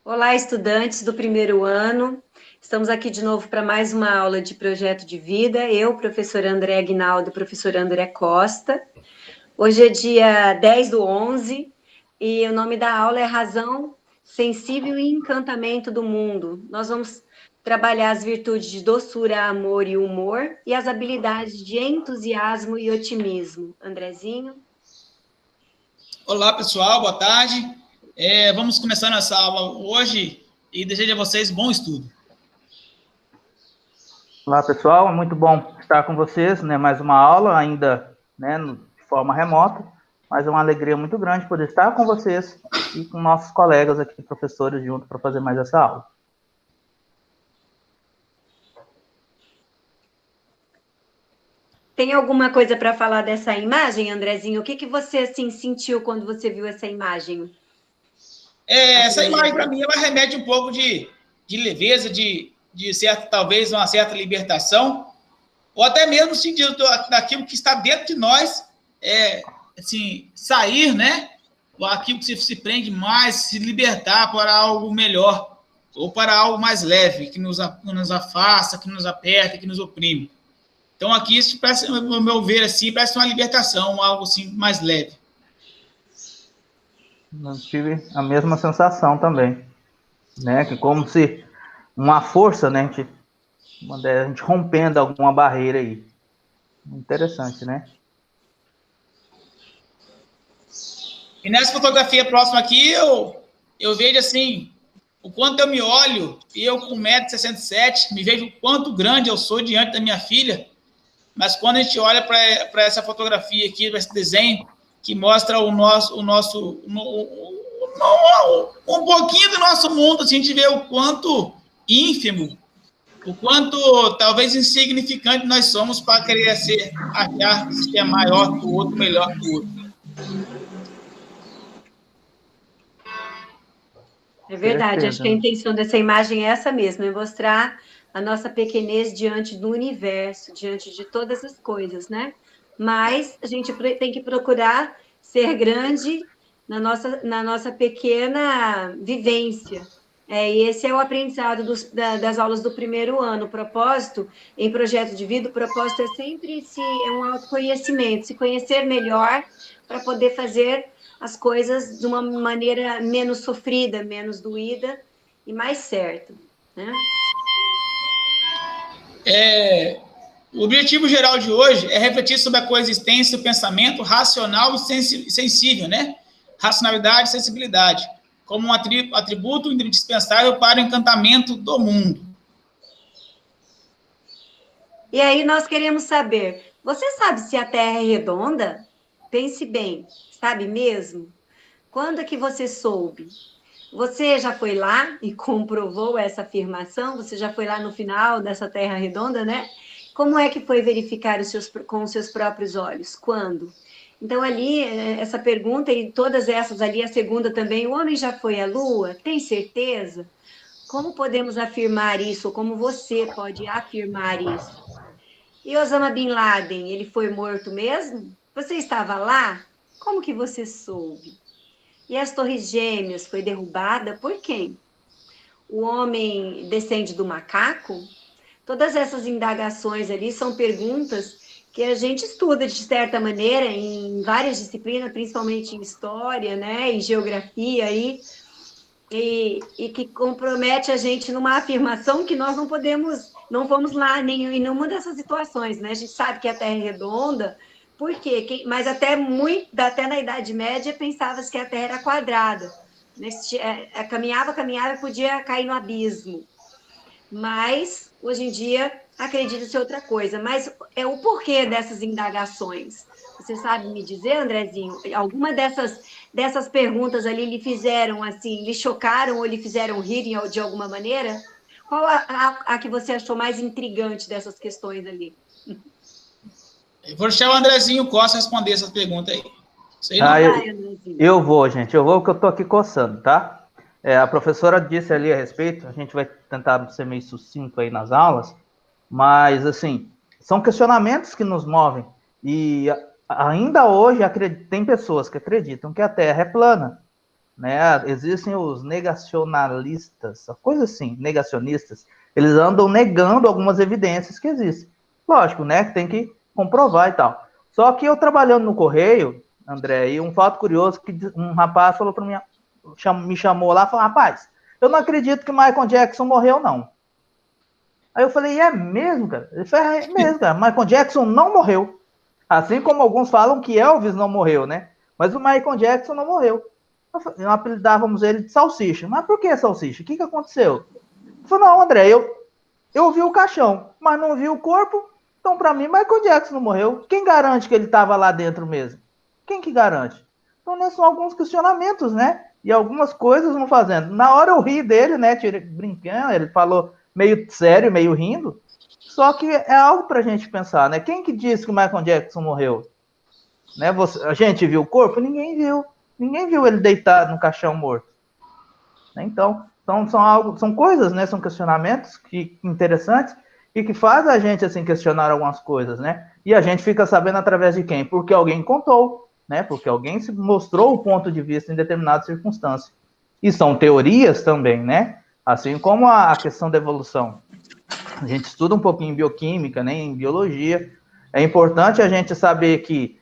Olá, estudantes do primeiro ano. Estamos aqui de novo para mais uma aula de projeto de vida. Eu, professora André Aguinaldo, professora André Costa. Hoje é dia 10/11 e o nome da aula é Razão, Sensível e Encantamento do Mundo. Nós vamos trabalhar as virtudes de doçura, amor e humor e as habilidades de entusiasmo e otimismo. Andrezinho? Olá, pessoal, boa tarde. Vamos começar nossa aula hoje e desejo a vocês bom estudo. Olá, pessoal, é muito bom estar com vocês, né? Mais uma aula, ainda, né, de forma remota, mas é uma alegria muito grande poder estar com vocês e com nossos colegas aqui, professores, juntos, para fazer mais essa aula. Tem alguma coisa para falar dessa imagem, Andrezinho? O que você assim sentiu quando você viu essa imagem? Essa imagem, para mim, ela remete um pouco de leveza, de certa, talvez uma certa libertação, ou até mesmo sentido daquilo que está dentro de nós, assim, sair, né? Ou aquilo que se prende mais, se libertar para algo melhor, ou para algo mais leve, que nos afasta, que nos aperta, que nos oprime. Então, aqui, isso parece, no meu ver, assim, parece uma libertação, algo assim mais leve. Eu tive a mesma sensação também, né? Que como se uma força, né? A gente rompendo alguma barreira aí. Interessante, né? E nessa fotografia próxima aqui, eu vejo assim, o quanto eu me olho, eu com 1,67 m, me vejo o quanto grande eu sou diante da minha filha, mas quando a gente olha para essa fotografia aqui, para esse desenho, que mostra um pouquinho do nosso mundo, assim, a gente vê o quanto ínfimo, o quanto talvez insignificante nós somos para querer achar que se é maior que o outro, melhor que o outro. É verdade, acho que a intenção dessa imagem é essa mesmo, é mostrar a nossa pequenez diante do universo, diante de todas as coisas, né? Mas a gente tem que procurar ser grande na nossa pequena vivência. E esse é o aprendizado das aulas do primeiro ano. O propósito, em projeto de vida, o propósito é sempre um autoconhecimento, se conhecer melhor para poder fazer as coisas de uma maneira menos sofrida, menos doída e mais certa, né? O objetivo geral de hoje é refletir sobre a coexistência do pensamento racional e sensível, né? Racionalidade e sensibilidade, como um atributo indispensável para o encantamento do mundo. E aí nós queremos saber, você sabe se a Terra é redonda? Pense bem, sabe mesmo? Quando é que você soube? Você já foi lá e comprovou essa afirmação? Você já foi lá no final dessa Terra redonda, né? Como é que foi verificar com os seus próprios olhos? Quando? Então, ali, essa pergunta e todas essas ali, a segunda também, o homem já foi à Lua? Tem certeza? Como podemos afirmar isso? Ou como você pode afirmar isso? E Osama Bin Laden, ele foi morto mesmo? Você estava lá? Como que você soube? E as Torres Gêmeas foi derrubada por quem? O homem descende do macaco? Todas essas indagações ali são perguntas que a gente estuda de certa maneira em várias disciplinas, principalmente em história, né, em geografia aí, e que compromete a gente numa afirmação que nós não fomos lá em nenhuma dessas situações, né? A gente sabe que a Terra é redonda, por quê? Mas até na Idade Média pensava-se que a Terra era quadrada, né? Caminhava e podia cair no abismo. Mas, hoje em dia, acredita-se outra coisa. Mas é o porquê dessas indagações. Você sabe me dizer, Andrezinho, alguma dessas perguntas ali lhe fizeram, assim, lhe chocaram ou lhe fizeram rir de alguma maneira? Qual a que você achou mais intrigante dessas questões ali? Eu vou deixar o Andrezinho Costa responder essas perguntas aí. Eu vou, gente. Eu vou porque eu tô aqui coçando, tá? A professora disse ali a respeito, a gente vai tentar ser meio sucinto aí nas aulas, mas, assim, são questionamentos que nos movem. E ainda hoje tem pessoas que acreditam que a Terra é plana. né? Existem os negacionalistas, coisa assim, negacionistas. Eles andam negando algumas evidências que existem. Lógico, né? Que tem que comprovar e tal. Só que eu trabalhando no Correio, André, e um fato curioso que um rapaz falou para mim, me chamou lá e falou, rapaz, eu não acredito que Michael Jackson morreu, não. Aí eu falei, é mesmo, cara? Ele falou, é mesmo, cara. Michael Jackson não morreu. Assim como alguns falam que Elvis não morreu, né? Mas o Michael Jackson não morreu. Nós apelidávamos ele de Salsicha. Mas por que Salsicha? O que aconteceu? Ele falou, não, André, eu vi o caixão, mas não vi o corpo. Então, para mim, Michael Jackson não morreu. Quem garante que ele estava lá dentro mesmo? Quem que garante? Então, né, são alguns questionamentos, né? E algumas coisas vão fazendo. Na hora eu ri dele, né? Brincando, ele falou meio sério, meio rindo. Só que é algo para a gente pensar, né? Quem que disse que o Michael Jackson morreu? Né? A gente viu o corpo? Ninguém viu. Ninguém viu ele deitado no caixão morto. Então, são coisas, né? São questionamentos interessantes e que faz a gente assim questionar algumas coisas, né? E a gente fica sabendo através de quem? Porque alguém contou, né? Porque alguém se mostrou o ponto de vista em determinada circunstância. E são teorias também, né? Assim como a questão da evolução. A gente estuda um pouquinho em bioquímica, né? Em biologia. É importante a gente saber que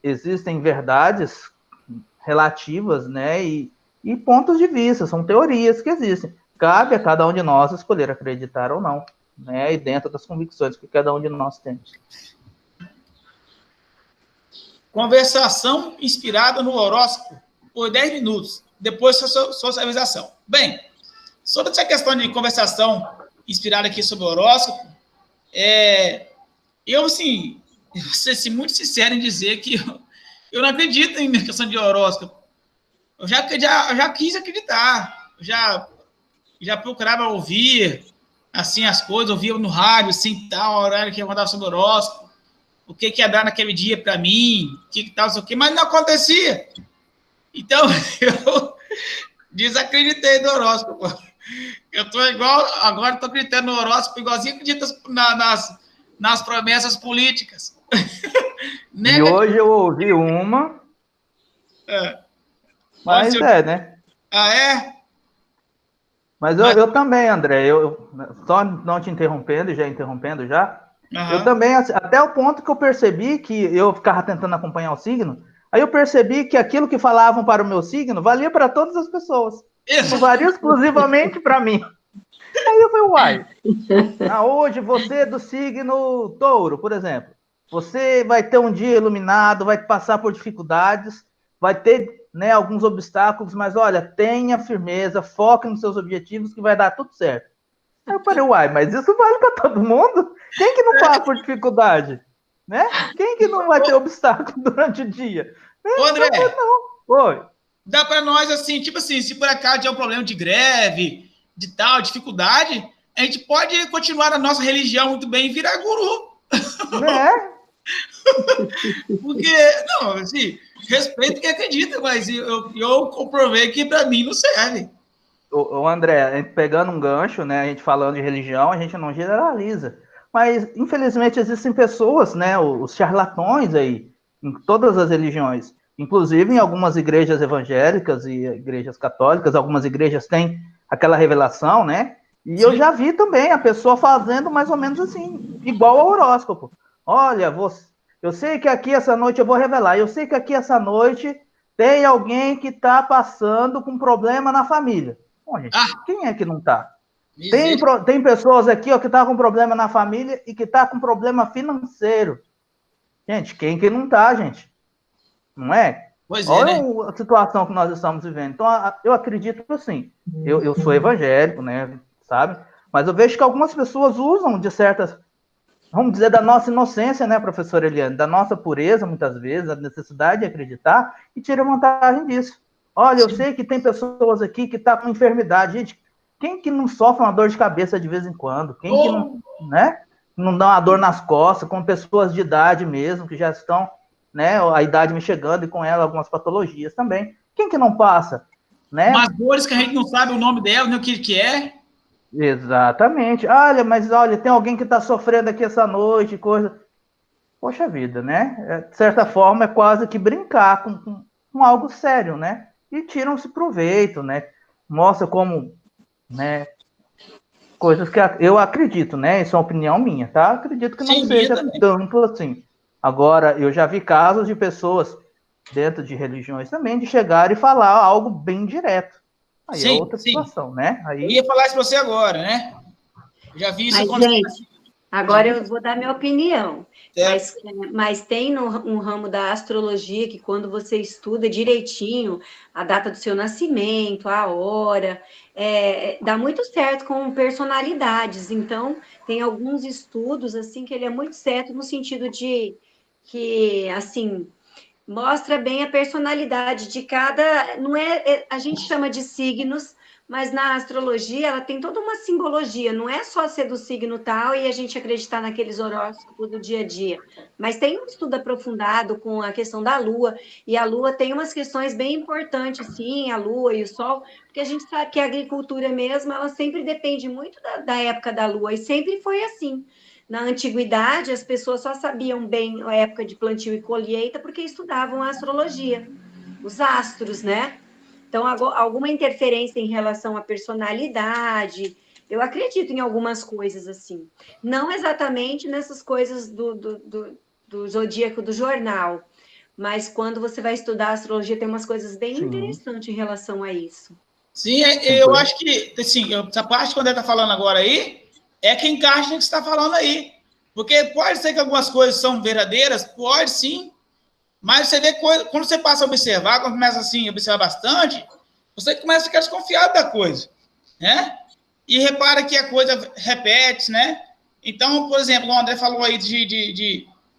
existem verdades relativas, né? E pontos de vista, são teorias que existem. Cabe a cada um de nós escolher acreditar ou não, né? E dentro das convicções que cada um de nós tem. Conversação inspirada no horóscopo por 10 minutos, depois socialização. Bem, sobre essa questão de conversação inspirada aqui sobre o horóscopo, eu, assim, vou ser muito sincero em dizer que eu não acredito em questão de horóscopo. Eu já quis acreditar, eu já procurava ouvir assim as coisas, ouvia no rádio, assim, tal, horário que eu mandava sobre horóscopo, o que ia dar naquele dia para mim, o que tal, sei o que, mas não acontecia. Então, eu desacreditei do horóscopo. Eu tô igual, agora estou acreditando no horóscopo, igualzinho acredito nas promessas políticas. E hoje eu ouvi uma. Mas né? Ah, é? Mas eu também, André, eu só não te interrompendo, já interrompendo já, eu também, até o ponto que eu percebi que eu ficava tentando acompanhar o signo, aí eu percebi que aquilo que falavam para o meu signo valia para todas as pessoas. Não valia exclusivamente para mim. Aí eu falei, uai, hoje você é do signo touro, por exemplo. Você vai ter um dia iluminado, vai passar por dificuldades, vai ter, né, alguns obstáculos, mas olha, tenha firmeza, foque nos seus objetivos que vai dar tudo certo. Aí eu falei, uai, mas isso vale para todo mundo? Quem que não passa por dificuldade? Né? Quem que não vai ter obstáculo durante o dia? Ô, André, não. Oi. Dá para nós, assim, tipo assim, se por acaso tiver um problema de greve, de tal, dificuldade, a gente pode continuar a nossa religião muito bem e virar guru. Né? Porque, não, assim, respeito quem acredita, mas eu comprovei que para mim não serve. O André, pegando um gancho, né, a gente falando de religião, a gente não generaliza. Mas, infelizmente, existem pessoas, né, os charlatões aí, em todas as religiões. Inclusive, em algumas igrejas evangélicas e igrejas católicas, algumas igrejas têm aquela revelação, né? E Sim. Eu já vi também a pessoa fazendo mais ou menos assim, igual ao horóscopo. Olha, eu sei que aqui essa noite eu vou revelar, eu sei que aqui essa noite tem alguém que está passando com problema na família. Bom, gente, quem é que não está? Tem pessoas aqui ó, que estão com problema na família e que estão com problema financeiro. Gente, quem que não está, gente? Não é? Pois Olha né? A situação que nós estamos vivendo. Então, eu acredito que, assim, eu sou evangélico, né, sabe? Mas eu vejo que algumas pessoas usam de certas, vamos dizer, da nossa inocência, né, professora Eliane? Da nossa pureza, muitas vezes, a necessidade de acreditar, e tiram vantagem disso. Olha, eu sei que tem pessoas aqui que estão com enfermidade. Gente, quem que não sofre uma dor de cabeça de vez em quando? Quem que não, né, não dá uma dor nas costas, com pessoas de idade mesmo, que já estão, né, a idade me chegando e com ela algumas patologias também. Quem que não passa? Né? Umas dores que a gente não sabe o nome dela, nem o que é. Exatamente. Olha, tem alguém que está sofrendo aqui essa noite, coisa. Poxa vida, né? De certa forma, é quase que brincar com algo sério, né? e tiram-se proveito, né? Mostra como, né, coisas que eu acredito, né? Isso é uma opinião minha, tá? Acredito que não seja tanto assim. Agora, eu já vi casos de pessoas dentro de religiões também de chegar e falar algo bem direto. Aí é outra situação, né? Aí... Eu ia falar isso para você agora, né? Já vi isso acontecer. Gente, agora eu vou dar minha opinião. Mas tem um ramo da astrologia que quando você estuda direitinho a data do seu nascimento, a hora, dá muito certo com personalidades. Então, tem alguns estudos assim que ele é muito certo no sentido de que, assim, mostra bem a personalidade de cada. Não a gente chama de signos, mas na astrologia ela tem toda uma simbologia, não é só ser do signo tal e a gente acreditar naqueles horóscopos do dia a dia, mas tem um estudo aprofundado com a questão da Lua, e a Lua tem umas questões bem importantes, sim, a Lua e o Sol, porque a gente sabe que a agricultura mesmo, ela sempre depende muito da época da Lua, e sempre foi assim. Na antiguidade, as pessoas só sabiam bem a época de plantio e colheita porque estudavam a astrologia, os astros, né? Então, alguma interferência em relação à personalidade, eu acredito em algumas coisas assim. Não exatamente nessas coisas do zodíaco do jornal, mas quando você vai estudar astrologia, tem umas coisas bem interessantes em relação a isso. Sim, eu acho que, assim, essa parte quando ele está falando agora aí, é que encaixa no que você está falando aí. Porque pode ser que algumas coisas são verdadeiras, pode sim, mas você vê, quando você passa a observar, quando começa assim, a observar bastante, você começa a ficar desconfiado da coisa, né? E repara que a coisa repete, né? Então, por exemplo, o André falou aí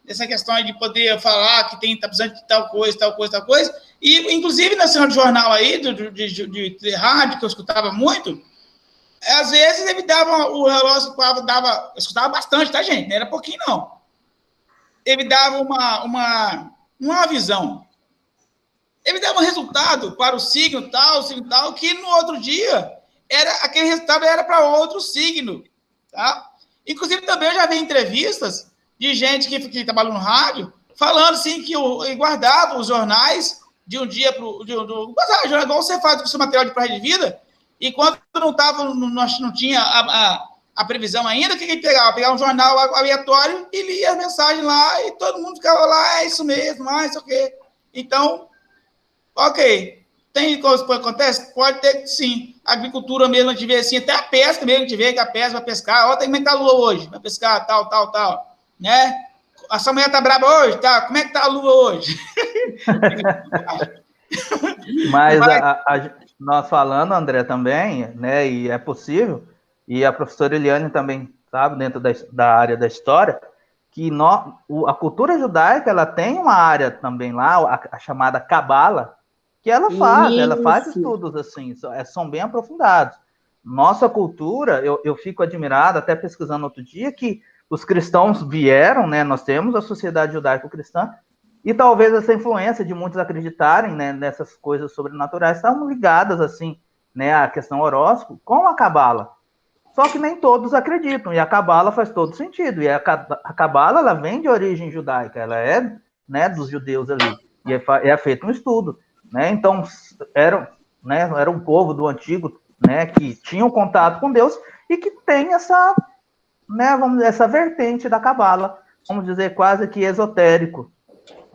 dessa questão de poder falar que está precisando de tal coisa, tal coisa, tal coisa, e inclusive na cena do jornal aí, de rádio, que eu escutava muito, às vezes ele dava, o relógio dava, eu escutava bastante, tá, gente? Não era pouquinho, não. Ele dava uma visão. Ele dava um resultado para o signo tal, que no outro dia, aquele resultado era para outro signo, tá? Inclusive, também eu já vi entrevistas de gente que trabalha no rádio, falando, assim, que guardava os jornais de um dia para o outro, igual você faz com o seu material de praia de vida, e quando não tinha a previsão ainda, o que ele pegava? Pegava um jornal aleatório e lia a mensagem lá, e todo mundo ficava lá, é isso mesmo, isso o quê? Então, ok. Tem coisa que acontece? Pode ter, sim. A agricultura mesmo, a gente vê assim, até a pesca mesmo, a gente vê que a pesca vai pescar, ó, tem como é que tá a lua hoje? Vai pescar, tal, né? A sua mulher tá brava hoje? Tá. Como é que tá a lua hoje? Mas nós falando, André, também, né, e é possível, e a professora Eliane também sabe, dentro da área da história, que a cultura judaica, ela tem uma área também lá, a chamada Cabala, que ela faz estudos assim, são bem aprofundados. Nossa cultura, eu fico admirado, até pesquisando outro dia, que os cristãos vieram, né, nós temos a sociedade judaico-cristã, e talvez essa influência de muitos acreditarem, né, nessas coisas sobrenaturais estão ligadas, assim, né, à questão horóscopo com a Cabala. Só que nem todos acreditam, e a Cabala faz todo sentido. E a Cabala, ela vem de origem judaica, ela é, né, dos judeus ali, e é feito um estudo, né? Então, era um povo do antigo, né, que tinha um contato com Deus e que tem essa, né, vamos dizer, essa vertente da Cabala, vamos dizer, quase que esotérico,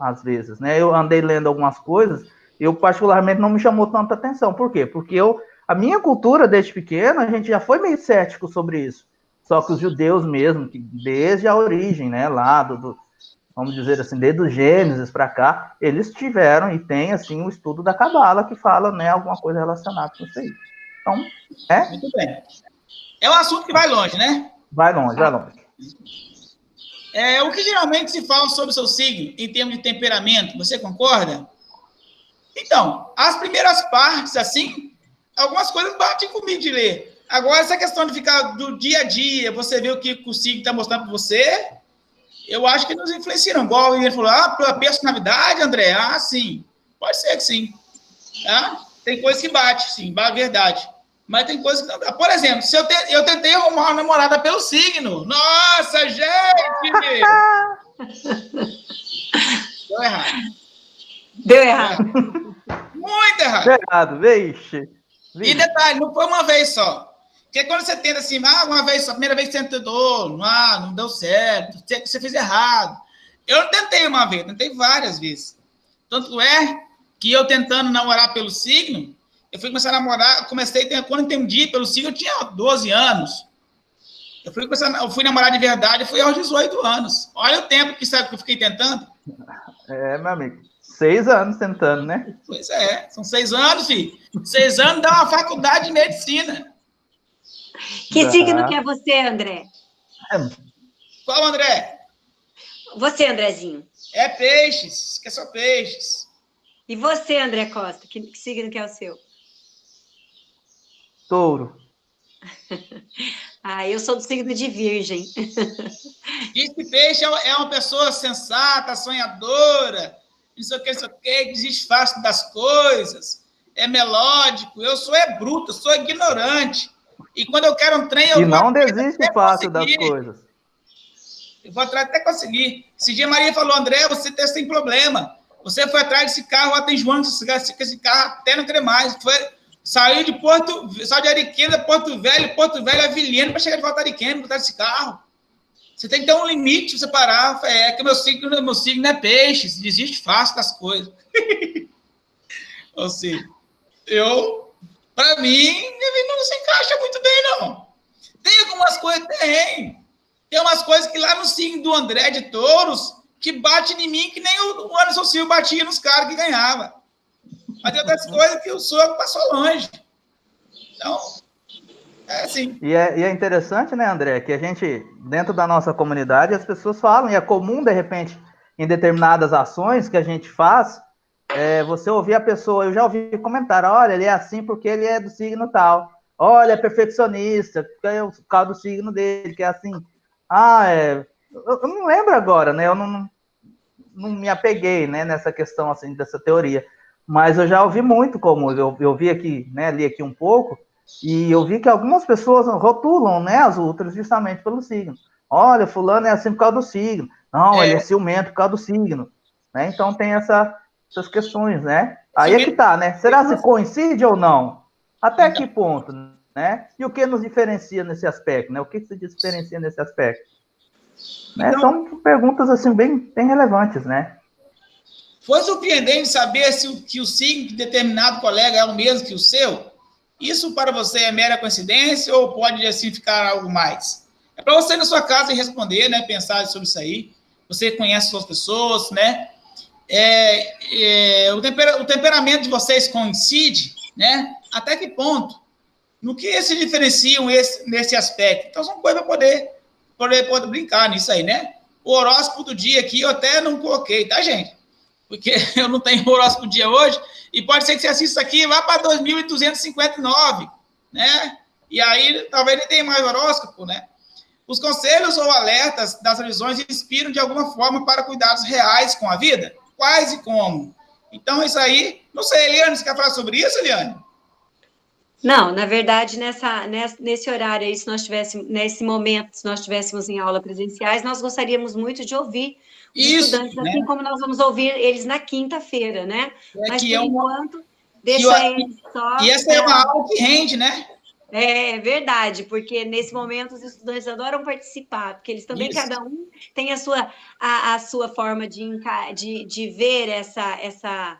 às vezes, né? Eu andei lendo algumas coisas, eu particularmente não me chamou tanta atenção. Por quê? Porque a minha cultura, desde pequeno, a gente já foi meio cético sobre isso. Só que os judeus mesmo, que desde a origem, né, lá vamos dizer assim, desde o Gênesis para cá, eles tiveram e tem, assim, um estudo da Cabala que fala, né, alguma coisa relacionada com isso aí. Então, Muito bem. É um assunto que vai longe, né? Vai longe. O que geralmente se fala sobre o seu signo, em termos de temperamento, você concorda? Então, as primeiras partes, assim, algumas coisas batem comigo de ler. Agora, essa questão de ficar do dia a dia, você vê o que o signo está mostrando para você, eu acho que nos influenciam. Igual ele falou, pela personalidade, André, sim, pode ser que sim. Tá? Tem coisa que bate, sim, verdade. Mas tem coisa que não dá. Por exemplo, se eu tentei arrumar uma namorada pelo signo. Nossa, gente! Deu errado. Deu errado. Muito errado. Deu errado, vixe. E detalhe, não foi uma vez só. Porque quando você tenta assim, uma vez só, a primeira vez que você tentou, não deu certo, você fez errado. Eu não tentei uma vez, tentei várias vezes. Tanto é que eu tentando namorar pelo signo, eu fui começar a namorar, quando entendi pelo signo, eu tinha 12 anos. Eu fui namorar de verdade, foi aos 18 anos. Olha o tempo que eu fiquei tentando. Meu amigo, 6 anos tentando, né? Pois é, são 6 anos, filho. 6 anos dá uma faculdade de medicina. Que signo que é você, André? Qual, André? Você, Andrezinho. É peixes, que é só peixes. E você, André Costa, que signo que é o seu? Touro. Eu sou do signo de Virgem. Diz que peixe é uma pessoa sensata, sonhadora, não sei o que, desiste fácil das coisas, é melódico. Eu sou bruto, eu sou ignorante. E quando eu quero um trem, eu vou não desiste fácil das coisas. Eu vou atrás até conseguir. Esse dia a Maria falou, André, você tem problema. Você foi atrás desse carro, lá tem João, esse carro até não querer mais. Saiu de Ariquemes, Porto Velho, a Vilhena, para chegar de volta a Ariquemes, botar esse carro. Você tem que ter um limite para você parar. É que meu signo é peixe, desiste fácil das coisas. Ou seja, para mim, não se encaixa muito bem, não. Tem algumas coisas, tem umas coisas que lá no signo do André de Touros, que bate em mim que nem o Anderson Silva batia nos caras que ganhava. Mas tem outras coisas que o sogro passou longe. Então, é assim. E é interessante, né, André, que a gente, dentro da nossa comunidade, as pessoas falam, e é comum, de repente, em determinadas ações que a gente faz, você ouvir a pessoa, eu já ouvi comentário, olha, ele é assim porque ele é do signo tal. Olha, é perfeccionista, porque é o caso do signo dele, que é assim. Eu não lembro agora, né, eu não me apeguei, né, nessa questão, assim, dessa teoria. Mas eu já ouvi muito como, eu vi aqui, né, li aqui um pouco, e eu vi que algumas pessoas rotulam, né, as outras justamente pelo signo. Olha, fulano é assim por causa do signo. Não, ele é ciumento por causa do signo. Né? Então tem essas questões, né? Aí é que tá, né? Será se coincide ou não? Até que ponto, né? E o que nos diferencia nesse aspecto, né? O que se diferencia nesse aspecto? Né? Então, são perguntas, assim, bem relevantes, né? Foi surpreendente saber que o signo de determinado colega é o mesmo que o seu? Isso para você é mera coincidência ou pode, assim, ficar algo mais? É para você, na sua casa, responder, né? Pensar sobre isso aí. Você conhece suas pessoas, né? O temperamento de vocês coincide, né? Até que ponto? No que se diferenciam nesse aspecto? Então, são coisas para poder brincar nisso aí, né? O horóscopo do dia aqui eu até não coloquei, tá, gente? Porque eu não tenho horóscopo do dia hoje, e pode ser que você assista aqui lá para 2259, né? E aí talvez nem tenha mais horóscopo, né? Os conselhos ou alertas das religiões inspiram de alguma forma para cuidados reais com a vida? Quais e como? Então, isso aí... Não sei, Eliane, você quer falar sobre isso, Eliane? Não, na verdade, nesse horário aí, nesse momento, se nós estivéssemos em aula presenciais, nós gostaríamos muito de ouvir os estudantes, né? Assim como nós vamos ouvir eles na quinta-feira, né? Mas, por enquanto, deixa eles só... E essa é uma aula que rende, né? É verdade, porque nesse momento os estudantes adoram participar, porque eles também, cada um tem a sua forma de ver essa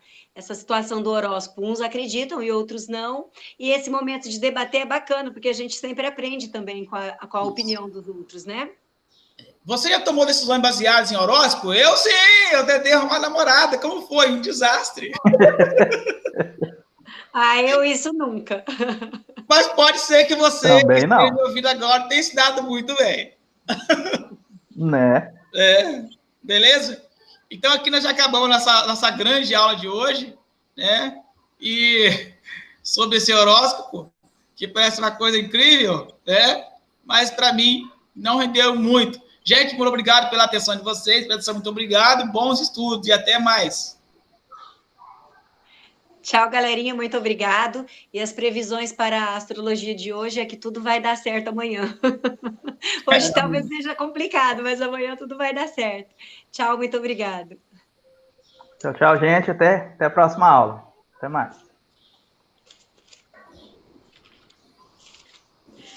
situação do horóscopo. Uns acreditam e outros não. E esse momento de debater é bacana, porque a gente sempre aprende também com a opinião dos outros, né? Você já tomou decisões baseadas em horóscopo? Eu sim, eu tentei arrumar namorada. Como foi? Um desastre. Eu isso nunca. Mas pode ser que você, também não, que tem ouvido agora, tenha se dado muito bem. Né? Beleza? Então, aqui nós já acabamos nossa grande aula de hoje, né? E sobre esse horóscopo, que parece uma coisa incrível, né? Mas, para mim, não rendeu muito. Gente, muito obrigado pela atenção de vocês. Muito obrigado. Bons estudos e até mais. Tchau, galerinha, muito obrigado. E as previsões para a astrologia de hoje é que tudo vai dar certo amanhã. Hoje talvez seja complicado, mas amanhã tudo vai dar certo. Tchau, muito obrigado. Tchau, tchau, gente. Até a próxima aula. Até mais.